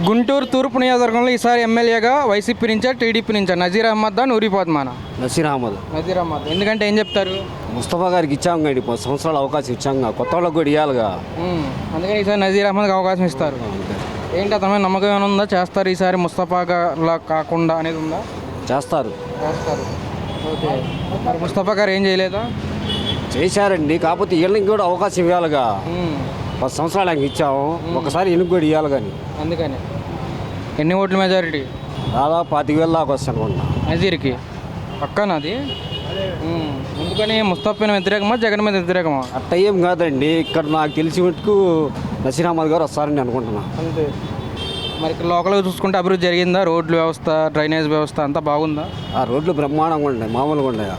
గుంటూరు తూర్పు నియోజకవర్గంలో ఈసారి ఎమ్మెల్యేగా వైసీపీ నుంచా టీడీపీ నుంచా నజీర్ అహ్మద్ దా నూరి ఫాతిమానా? నసీర్ అహ్మద్. నజీర్ అహ్మద్. ఎందుకంటే ఏం చెప్తారు? ముస్తఫా గారికి ఇచ్చాం కండి 10 సంవత్సరాలు అవకాశం ఇచ్చాం, కొత్త వాళ్ళకి కూడా ఇవ్వాలిగా. అందుకని ఈసారి నజీర్ అహ్మద్కి అవకాశం ఇస్తారు. ఏంటి అతని నమ్మకం ఏమైనా ఉందా? చేస్తారు ఈసారి ముస్తఫాగా కాకుండా అనేది ఉందా? చేస్తారు. ఓకే. మరి ముస్తఫా గారు ఏం చేయలేదా? చేశారండి, కాకపోతే వీళ్ళకి కూడా అవకాశం ఇవ్వాలిగా. 10 సంవత్సరాలు ఆయనకి ఇచ్చాము, ఒకసారి ఈయనకి కూడా ఇవ్వాలి. కానీ అందుకని ఎన్ని ఓట్ల మెజారిటీ? దాదాపు 25,000 దాకా వస్తాను అనుకుంటా నజీర్కి. పక్కనది. ఎందుకని ముస్తఫా మీద వ్యతిరేకమా, జగన్ మీద వ్యతిరేకమా? అట్ట ఏం కాదండి, ఇక్కడ నాకు తెలిసి మటుకు నసీర్ అహ్మద్ గారు వస్తారని అనుకుంటున్నా. అంతే. మరి ఇక్కడ లోకల్గా చూసుకుంటే అభివృద్ధి జరిగిందా? రోడ్ల వ్యవస్థ, డ్రైనేజ్ వ్యవస్థ అంతా బాగుందా? ఆ రోడ్లు బ్రహ్మాండంగా ఉన్నాయి, మామూలుగా ఉన్నాయా?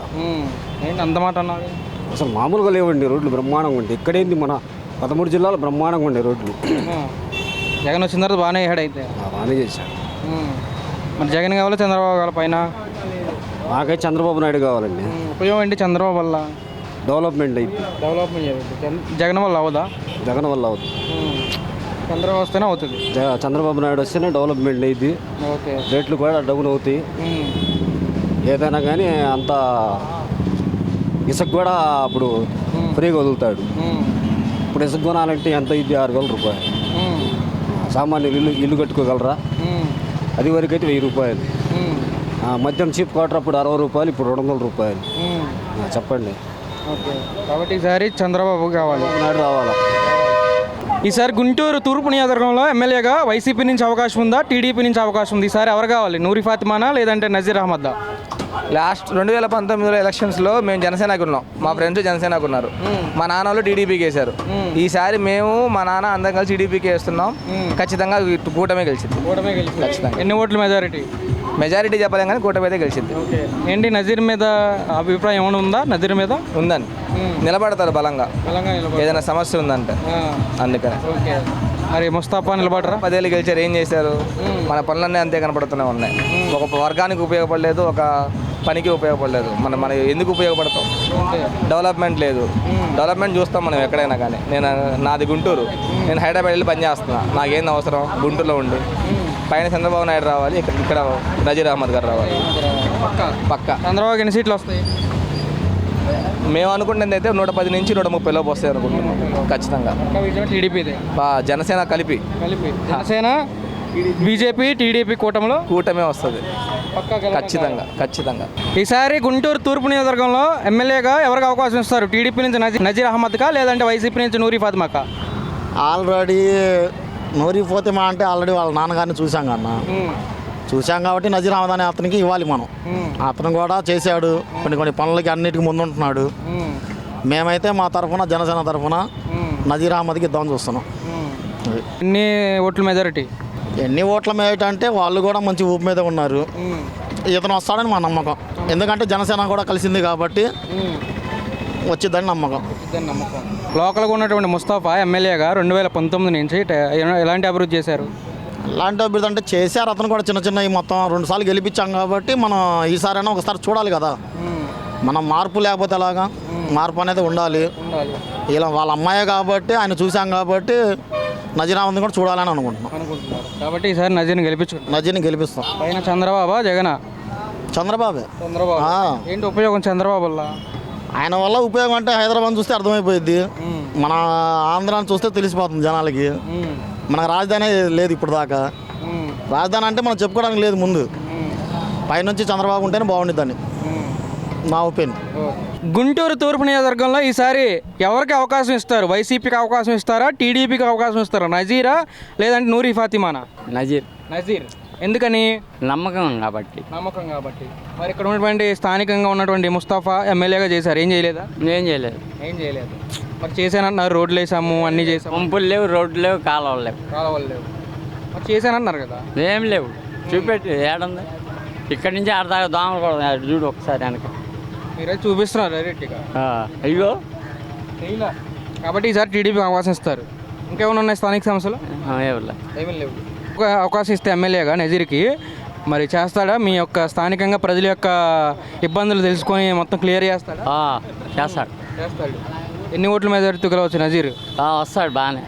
ఏంటి అంత మాట అన్నారు? అసలు మామూలుగా లేవండి, రోడ్లు బ్రహ్మాండంగా ఉంటాయి. ఇక్కడేంది మన 13 జిల్లాలు బ్రహ్మాండంగా ఉండే రోడ్లు. జగన్ వచ్చిన తర్వాత బాగానే వేసాడు అయితే. బాగానే చేశాడు. మరి జగన్ కావాలా చంద్రబాబు కావాలి పైన? నాకైతే చంద్రబాబు నాయుడు కావాలండి. ఉపయోగం ఏంటి చంద్రబాబు వల్ల? డెవలప్మెంట్ అయింది. జగన్ వల్ల అవదా? జగన్ వల్ల అవుతుంది. చంద్రబాబు వస్తేనే అవుతుంది. చంద్రబాబు నాయుడు వస్తేనే డెవలప్మెంట్ అయింది. ఓకే. రేట్లు కూడా డౌన్ అవుతాయి. ఏదైనా కానీ అంత ఇసుక కూడా అప్పుడు ఫ్రీగా వదులుతాడు. ఇప్పుడు ఇసుక కొనాలంటే ఎంత ఇది? 6,000 రూపాయలు. సామాన్యులు ఇల్లు కట్టుకోగలరా? అది వరకు అయితే 1000 రూపాయలు. మద్యం చీప్ క్వార్టర్ అప్పుడు 60 రూపాయలు, ఇప్పుడు 200 రూపాయలు. చెప్పండి. ఓకే. కాబట్టి ఈసారి చంద్రబాబు కావాలి, నాయుడు రావాలా? ఈసారి గుంటూరు తూర్పు నియోజకవర్గంలో ఎమ్మెల్యేగా వైసీపీ నుంచి అవకాశం ఉందా, టీడీపీ నుంచి అవకాశం ఉంది? ఈసారి ఎవరు కావాలి? నూరి ఫాతిమానా లేదంటే నజీర్ అహ్మద్దా? లాస్ట్ 2019 ఎలక్షన్స్లో మేము జనసేనకు ఉన్నాం, మా ఫ్రెండ్స్ జనసేనకు ఉన్నారు, మా నాన్న వాళ్ళు టీడీపీకి వేశారు. ఈసారి మేము మా నాన్న అందరం కలిసి టీడీపీకి వేస్తున్నాం. ఖచ్చితంగా కూటమి గెలిచింది. ఖచ్చితంగా. ఎన్ని ఓట్ల మెజారిటీ? మెజారిటీ చెప్పలేం కానీ కూటమి అయితే గెలిచింది. ఏంటి నజీర్ మీద అభిప్రాయం ఏమైనా ఉందా? నజీర్ మీద ఉందని నిలబడతారు బలంగా, ఏదైనా సమస్య ఉందంటే. అందుకనే. మరి ముస్తఫా నిలబడరా? 10 ఏళ్ళు గెలిచారు, ఏం చేశారు? మన పనులన్నీ అంతే కనపడుతూనే ఉన్నాయి. ఒక వర్గానికి ఉపయోగపడలేదు, ఒక పనికి ఉపయోగపడలేదు. మనం ఎందుకు ఉపయోగపడతాం? డెవలప్మెంట్ లేదు. డెవలప్మెంట్ చూస్తాం మనం ఎక్కడైనా కానీ. నాది గుంటూరు, నేను హైదరాబాద్ వెళ్ళి పని చేస్తున్నా. నాకేం అవసరం? గుంటూరులో ఉండి పైన చంద్రబాబు నాయుడు రావాలి, ఇక్కడ నజీర్ అహ్మద్ గారు రావాలి. పక్క. చంద్రబాబు ఎన్ని సీట్లు వస్తాయి? మేము అనుకుంటుంది అయితే 110 నుంచి 130 లోపు వస్తాయి అనుకుంటున్నాం. ఖచ్చితంగా. టీడీపీ జనసేన కలిపి జనసేన బీజేపీ టీడీపీ కూటమే వస్తుంది. ఖచ్చితంగా. ఈసారి గుంటూరు తూర్పు నియోజకవర్గంలో ఎమ్మెల్యేగా ఎవరికి అవకాశం ఇస్తారు? టీడీపీ నుంచి నజీర్ అహ్మద్కా లేదంటే వైసీపీ నుంచి నూరి ఫాతిమాకా? ఆల్రెడీ నూరి ఫాతిమా అంటే ఆల్రెడీ వాళ్ళ నాన్నగారిని చూసాం కాబట్టి నజీర్ అహ్మద్ అనే అతనికి ఇవ్వాలి మనం. అతను కూడా చేశాడు, కొన్ని పనులకి అన్నిటికీ ముందుంటున్నాడు. మేమైతే మా తరఫున జనసేన తరఫున నజీర్ అహ్మద్కి ఇద్దామని చూస్తున్నాం. ఎన్ని ఓట్ల మెజారిటీ? ఎన్ని ఓట్ల మీద అంటే వాళ్ళు కూడా మంచి ఊపు మీద ఉన్నారు. ఇతను వస్తాడని మా నమ్మకం. ఎందుకంటే జనసేన కూడా కలిసింది కాబట్టి వచ్చిద్దని నమ్మకం. లోకల్గా ఉన్నటువంటి ముస్తఫా ఎమ్మెల్యేగా 2019 నుంచి ఎలాంటి అభివృద్ధి చేశారు? ఎలాంటి అభివృద్ధి అంటే చేశారు. అతను కూడా చిన్న మొత్తం 2 సార్లు గెలిపించాం కాబట్టి మనం ఈసారైనా ఒకసారి చూడాలి కదా. మనం మార్పు లేకపోతే ఎలాగా? మార్పు అనేది ఉండాలి. ఇలా వాళ్ళ అమ్మాయే కాబట్టి ఆయన చూసాం కాబట్టి నజీర్ అహ్మద్ని కూడా చూడాలని అనుకుంటున్నాం. కాబట్టి ఈసారి నజీర్ని గెలిపిస్తాం. పైన చంద్రబాబా జగన్? చంద్రబాబు. ఏంటి ఉపయోగం చంద్రబాబు వల్ల? ఆయన వల్ల ఉపయోగం అంటే హైదరాబాద్ చూస్తే అర్థమైపోయింది, మన ఆంధ్రాని చూస్తే తెలిసిపోతుంది జనాలకి. మనకు రాజధాని లేదు ఇప్పుడు దాకా. రాజధాని అంటే మనం చెప్పుకోవడానికి లేదు. ముందు పైనుంచి చంద్రబాబు ఉంటేనే బాగుండిద్దని నా ఒపీనియన్. గుంటూరు తూర్పు నియోజకవర్గంలో ఈసారి ఎవరికి అవకాశం ఇస్తారు? వైసీపీకి అవకాశం ఇస్తారా, టీడీపీకి అవకాశం ఇస్తారా? నజీరా లేదంటే నూరి ఫాతిమానా? నజీర్. ఎందుకని? నమ్మకం కాబట్టి. మరి ఇక్కడ ఉన్నటువంటి స్థానికంగా ఉన్నటువంటి ముస్తఫా ఎమ్మెల్యేగా చేశారు, ఏం చేయలేదా? ఏం చేయలేదు. మరి చేశానంటున్నారు, రోడ్లు వేసాము, అన్నీ చేసాము. పంపులు లేవు, రోడ్లు లేవు, కాలువలు లేవు. మరి చేశానంటున్నారు కదా. ఏం లేవు. చూపెట్టి ఏడుంది? ఇక్కడి నుంచి ఆడదాకా దోమలు కూడా చూడు ఒకసారి వెనక. మీరే చూపిస్తున్నారు డైరెక్ట్గా. అయ్యో. కాబట్టి ఈసారి టీడీపీ అవకాశం ఇస్తారు. ఇంకేమైనా ఉన్నాయి స్థానిక సమస్యలు? ఏమీ లేవు. ఒక అవకాశం ఇస్తే ఎమ్మెల్యేగా నజీర్కి మరి చేస్తాడా? మీ యొక్క స్థానికంగా ప్రజల యొక్క ఇబ్బందులు తెలుసుకొని మొత్తం క్లియర్ చేస్తాడా? చేస్తాడు. ఎన్ని ఓట్ల మెజారిటీ గెలవచ్చు నజీర్? వస్తాడు బాగానే.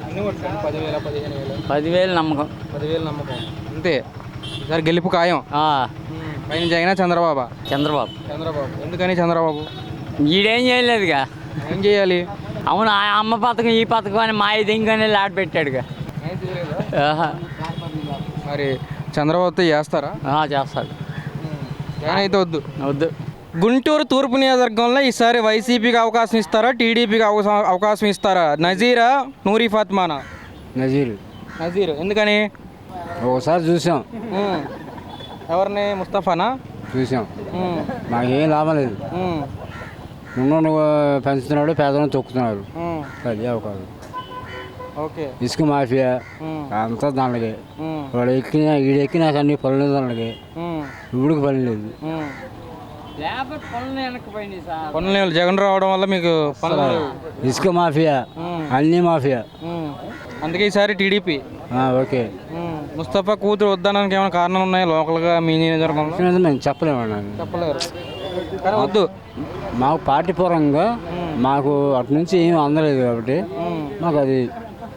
ఎన్ని ఓట్లు? 10,000 15,000? 10,000 నమ్మకం. 10,000 నమ్మకం అంతే. ఈసారి గెలుపు ఖాయం. పైన జగన్ చంద్రబాబు. చంద్రబాబు. చంద్రబాబు ఎందుకని చంద్రబాబు? ఈడేం చేయలేదుగా. ఏం చేయాలి? అవును, ఆ అమ్మ పథకం ఈ పథకం అని మా ఇది ఇంకనే లాట్ పెట్టాడుగా. ఆహా. మరి చంద్రబాబుతో చేస్తారా? చేస్తాడు. జగన్ అయితే వద్దు. వద్దు. గుంటూరు తూర్పు నియోజకవర్గంలో ఈసారి వైసీపీకి అవకాశం ఇస్తారా, టీడీపీకి అవకాశం ఇస్తారా? నజీరా, నూరి ఫాతిమానా? నజీర్ ఎందుకని? ఒకసారి చూసాం. ఎవరిని? ముస్తఫానా? చూసాం, మాకేం లాభం లేదు. ఉన్నోళ్ళు పెంచుతున్నాడు, పేదలను తొక్కుతున్నారు. అది అవకాశం. ఓకే. ఇసుక మాఫియా అంతా దానికి వాడు ఎక్కినా ఈడెక్కి నాకు అన్ని పనులు లేదు. దానికి ఇప్పుడుకి పని లేదు. పనులు జగన్ రావడం వల్ల మీకు ఇసుక మాఫియా, అన్ని మాఫియా. అందుకే ఈసారి టీడీపీ. ఓకే. ముస్తఫా కూతురు వద్దడానికి ఏమైనా కారణాలు ఉన్నాయా లోకల్గా మీ నియోజకవర్గంలో? మేము చెప్పలేము. చెప్పలేరు కానీ వద్దు. మాకు పార్టీ పరంగా మాకు అటు నుంచి ఏం అందలేదు కాబట్టి మాకు అది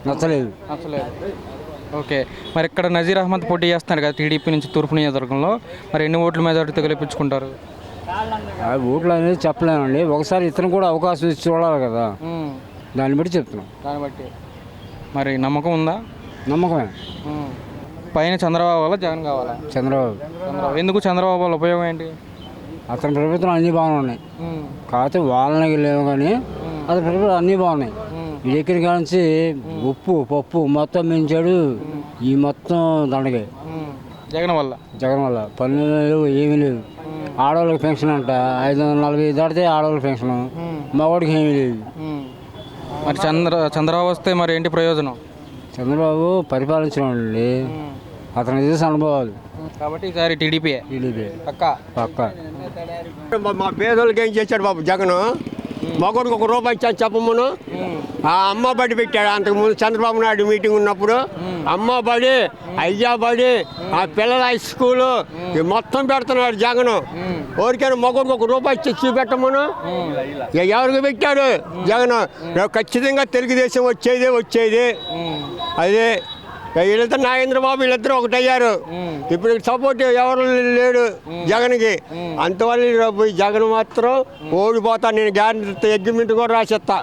నచ్చలేదు. ఓకే. మరి ఇక్కడ నజీర్ అహ్మద్ పోటీ చేస్తున్నారు కదా టీడీపీ నుంచి తూర్పు నియోజకవర్గంలో, మరి ఎన్ని ఓట్ల మెజారిటీతో గెలిపించుకుంటారు? ఓట్లు అనేది చెప్పలేమండి. ఒకసారి ఇతను కూడా అవకాశం ఇచ్చి చూడాలి కదా, దాన్ని బట్టి చెప్తున్నాం. దాన్ని బట్టి మరి నమ్మకం ఉందా? నమ్మకమే. పైన చంద్రబాబు వల్ల జగన్ కావాలా? చంద్రబాబు. ఎందుకు చంద్రబాబు వల్ల ఉపయోగం ఏంటి? అతని ప్రభుత్వం అన్నీ బాగున్నాయి, కాకపోతే వాళ్ళకి లేవు కానీ అతని ప్రభుత్వం అన్నీ బాగున్నాయి. ఈ దగ్గర కానించి ఉప్పు పప్పు మొత్తం పెంచాడు. ఈ మొత్తం దండగే జగన్ వల్ల. పనులు లేవు, ఏమీ లేదు. ఆడవాళ్ళకి పెన్షన్ అంట 540 దాటితే ఆడవాళ్ళకి పెన్షన్, మగవాడికి ఏమీ లేదు. మరి చంద్రబాబు వస్తే మరి ఏంటి ప్రయోజనం? చంద్రబాబు పరిపాలించడండి, అతను చేసే అనుభవాలు కాబట్టి ఈసారి టీడీపీ. పక్క. మా పేదోళ్ళకి ఏం చేశాడు బాబు జగన్? మగోడికి ₹1 ఇచ్చాను చెప్పమును. ఆ అమ్మ బడి పెట్టాడు. అంతకుముందు చంద్రబాబు నాయుడు మీటింగ్ ఉన్నప్పుడు అమ్మ బడి, అయ్యా బడి, ఆ పిల్లల హై స్కూలు మొత్తం పెడుతున్నాడు జగన్. ఎవరికైనా మగోడికి ₹1 ఇచ్చి చూపెట్టమును. ఎవరికి పెట్టాడు జగన్? ఖచ్చితంగా తెలుగుదేశం వచ్చేది. అదే వీళ్ళిద్దరు నాగేంద్రబాబు వీళ్ళిద్దరు ఒకటయ్యారు. ఇప్పుడు సపోర్ట్ ఎవరు లేడు జగన్కి. అంతవల్ల పోయి జగన్ మాత్రం ఓడిపోతా, నేను గ్యారెంటీ అగ్రిమెంట్ కూడా రాసేస్తా.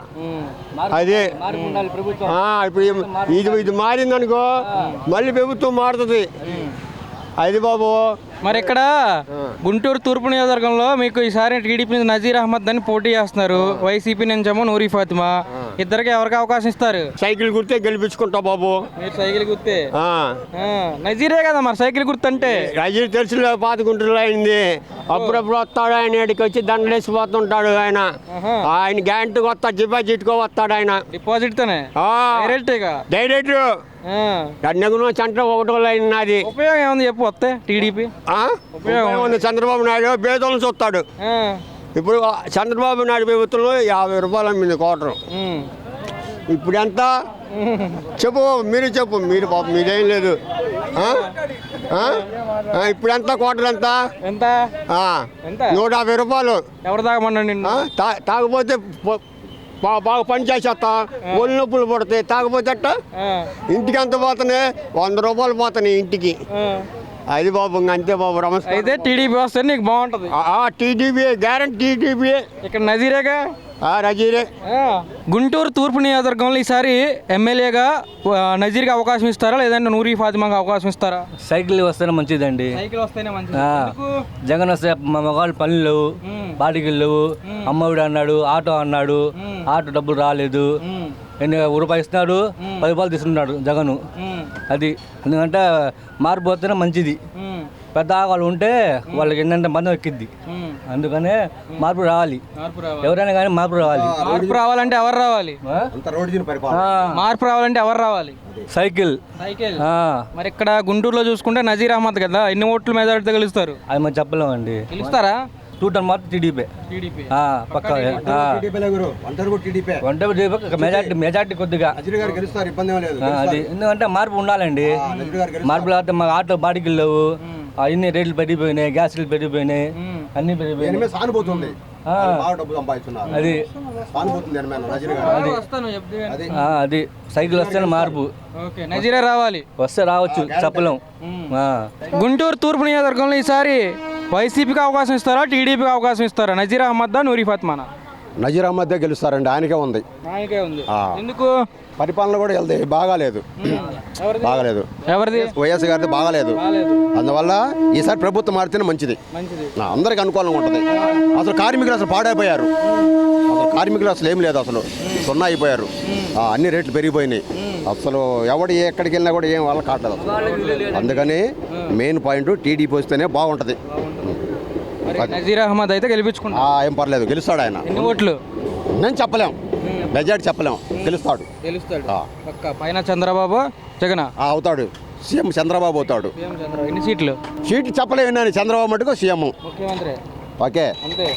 అదే ఇప్పుడు ఇది మారిందనుకో మళ్ళీ ప్రభుత్వం మారుతుంది. అది బాబు. మరి ఇక్కడ గుంటూరు తూర్పు నియోజకవర్గంలో మీకు ఈసారి టీడీపీ నుంచి నజీర్ అహ్మద్ అని పోటీ చేస్తున్నారు, వైసీపీ నుంచేమో నూరి ఫాతిమా. ఇద్దరికి ఎవరికి అవకాశం ఇస్తారు? సైకిల్ గుర్తే గెలిపించుకుంటా బాబు. మీరు సైకిల్ గుర్తే? నజీరే కదా మరి సైకిల్ గుర్తు అంటే. నజీర్ తెలుసు, పాత గుంటూరులో అయింది. అప్పుడప్పుడు వస్తాడు ఆయన, ఇక్కడికి వచ్చి దండలేసిపోతుంటాడు ఆయన. ఆయన గ్యారెంటీకి వస్తాడు, డిపాజిట్కో వస్తాడు ఆయన. డిపాజిట్ తోనే డైరెక్ట్ సెంటర్ 1 లైన్ నాది. ఉపయోగం ఏముంది చెప్పు వస్తే టీడీపీ? ఉపయోగం ఉంది. చంద్రబాబు నాయుడు పేదోళ్ళని చూస్తాడు. ఇప్పుడు చంద్రబాబు నాయుడు ప్రభుత్వంలో ₹50 అమ్మింది క్వార్టర్. ఇప్పుడు ఎంత చెప్పు, మీరు చెప్పు. మీరు పాపం మీదేం లేదు. ఇప్పుడు ఎంత క్వార్టర్ ఎంత? ₹150. ఎవరు తాగమన్నాడు? తాగపోతే బాగా పని చేసేస్తా, ఒళ్ళు నొప్పులు పడతాయి. తాగపోతే అట్ట ఇంటికి ఎంత పోతున్నాయి? ₹100 పోతున్నాయి ఇంటికి. అది బాబు, అంతే బాబు. నమస్తే. అయితే టీడీపీ వస్తే నీకు బాగుంటుంది. TDP guarantee. టీడీపీ ఇక్కడ నజీరేగా. నజీరే. గుంటూరు తూర్పు నియోజకవర్గంలో ఈసారి ఎమ్మెల్యేగా నజీర్కి అవకాశం ఇస్తారా, లేదంటే నూరి ఫాతిమాకి అవకాశం ఇస్తారా? సైకిల్ వస్తేనే మంచిదండి. సైకిల్ వస్తేనే మంచిది. జగన్ వస్తే మా మగవాళ్ళు పనులు లేవు, బాడికి లేవు. అమ్మఒడి అన్నాడు, ఆటో అన్నాడు, ఆటో డబ్బులు రాలేదు. ₹1 ఇస్తున్నాడు, ₹10 తీసుకున్నాడు జగన్. అది ఎందుకంటే మారిపోతేనే మంచిది. పెద్ద వాళ్ళు ఉంటే వాళ్ళకి ఏంటంటే బంధం ఎక్కిద్ది. అందుకనే మార్పు రావాలి. ఎవరైనా కానీ మార్పు రావాలి. మార్పు రావాలంటే ఎవరు రావాలి? మార్పు రావాలంటే ఎవరు రావాలి? సైకిల్. మరి ఇక్కడ గుంటూరులో చూసుకుంటే నజీర్ అహ్మద్ కదా, ఎన్ని ఓట్లు మెజారిటీతో గెలుస్తారు? అది మనం చెప్పలేమండి. గెలుస్తారా? టోటల్ మాత్రం టీడీపీ పక్క. మెజార్టీ కొద్దిగా అది. ఎందుకంటే మార్పు ఉండాలండి. మార్పు లేకపోతే మా ఆటో బాడికి లేవు, అన్ని రేట్లు పెరిగిపోయినాయి, గ్యాస్ రేట్లు పెరిగిపోయినాయి, అన్ని పెరిగిపోయినాయి. ఆ, డబ్బు సంపాదిస్తున్నారు అది వస్తాను చెప్తే కానీ. అది సైకిల్ వస్తేనే మార్పు ఓకే నజీరే రావాలి. వస్తే రావచ్చు చెప్పలేం ఆ. గుంటూరు తూర్పు నియోజకవర్గంలో ఈసారి వైసీపీకి అవకాశం ఇస్తారా, టీడీపీకి అవకాశం ఇస్తారా? నజీర్ అహ్మద్దా, నూరి ఫాతిమానా? నజీర్ అహ్మద్దే గెలుస్తారండి, ఆయనకే ఉంది. ఆయనకే ఉంది. ఆ. ఎందుకు? పరిపాలన కూడా వెళ్తే బాగాలేదు, బాగాలేదు. ఎవరిది? వైఎస్ గారిది బాగాలేదు. అందువల్ల ఈసారి ప్రభుత్వం మారితేనే మంచిది, మంచిది. అందరికి అనుకూలంగా ఉంటుంది. అసలు కార్మికులు అసలు పాడైపోయారు, అసలు కార్మికులు అసలు ఏం లేదు, అసలు సున్నా అయిపోయారు. అన్ని రేట్లు పెరిగిపోయినాయి, అసలు ఎవడు ఎక్కడికి వెళ్ళినా కూడా ఏం వాళ్ళ కావట్లేదు అసలు. అందుకని మెయిన్ పాయింట్ టీడీపీ వస్తేనే బాగుంటుంది. మరి నజీర్ అహ్మద్ అయితే గెలిపించుకుంటా. ఏం పర్లేదు, గెలుస్తాడు ఆయన. ఎన్ని ఓట్లు? నేను చెప్పలేం, మెజార్టీ చెప్పలేం, గెలుస్తాడు. గెలుస్తాడు ఆ. పక్క. పైన చంద్రబాబు, జగన్ అవుతాడు, సీఎం చంద్రబాబు అవుతాడు. ఎన్ని సీట్లు? సీట్లు చెప్పలేము, నేను చంద్రబాబు మటుకు సీఎం. ముఖ్యమంత్రి ఓకే. అంతే.